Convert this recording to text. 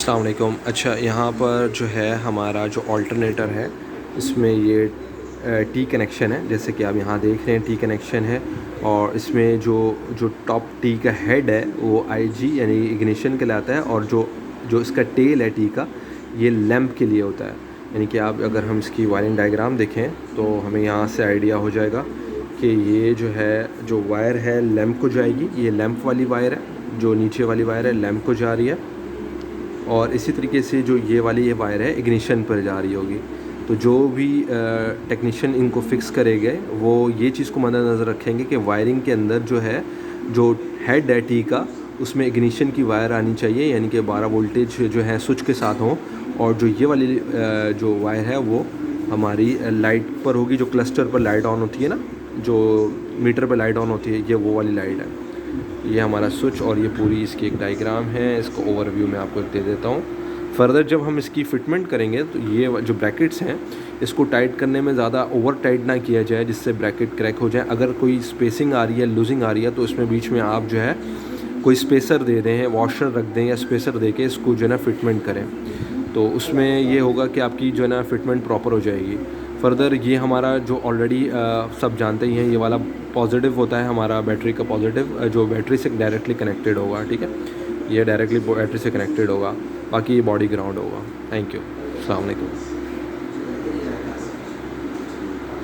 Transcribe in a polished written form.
अस्सलाम वालेकुम। अच्छा, यहाँ पर जो है हमारा जो अल्टरनेटर है, इसमें ये टी कनेक्शन है, जैसे कि आप यहाँ देख रहे हैं टी कनेक्शन है। और इसमें जो जो टॉप टी का हेड है वो आईजी यानी इग्निशन कहलाता है, और जो जो इसका टेल है टी का, ये लैंप के लिए होता है। यानी कि आप अगर हम इसकी वायरिंग डायग्राम देखें तो हमें यहाँ से आइडिया हो जाएगा कि ये जो है जो वायर है लैंप को जाएगी, ये लैंप वाली वायर है, जो नीचे वाली वायर है लैंप को जा रही है। और इसी तरीके से जो ये वायर है इग्निशन पर जा रही होगी। तो जो भी टेक्नीशियन इनको फ़िक्स करेंगे वो ये चीज़ को मद्देनज़र रखेंगे कि वायरिंग के अंदर जो है जो हेड है टी का, उसमें इग्निशन की वायर आनी चाहिए, यानी कि 12 वोल्टेज जो है स्विच के साथ हो। और जो ये वाली जो वायर है वो हमारी लाइट पर होगी, जो क्लस्टर पर लाइट ऑन होती है ना, जो मीटर पर लाइट ऑन होती है, ये वो वाली लाइट है। ये हमारा स्विच और ये पूरी इसकी एक डायग्राम है। इसको ओवरव्यू में आपको दे देता हूँ। फर्दर जब हम इसकी फ़िटमेंट करेंगे तो ये जो ब्रैकेट्स हैं इसको टाइट करने में ज़्यादा ओवर टाइट ना किया जाए, जिससे ब्रैकेट क्रैक हो जाए। अगर कोई स्पेसिंग आ रही है, लूजिंग आ रही है, तो इसमें बीच में आप जो है कोई स्पेसर दे दें, वॉशर रख दें या स्पेसर दे के इसको जो है ना फ़िटमेंट करें, तो उसमें ये होगा कि आपकी जो है ना फ़िटमेंट प्रॉपर हो जाएगी। फर्दर ये हमारा जो ऑलरेडी सब जानते ही हैं, ये वाला पॉजिटिव होता है हमारा बैटरी का पॉजिटिव, जो बैटरी से डायरेक्टली कनेक्टेड होगा। ठीक है, ये डायरेक्टली बैटरी से कनेक्टेड होगा, बाकी ये बॉडी ग्राउंड होगा। थैंक यू, अस्सलाम वालेकुम।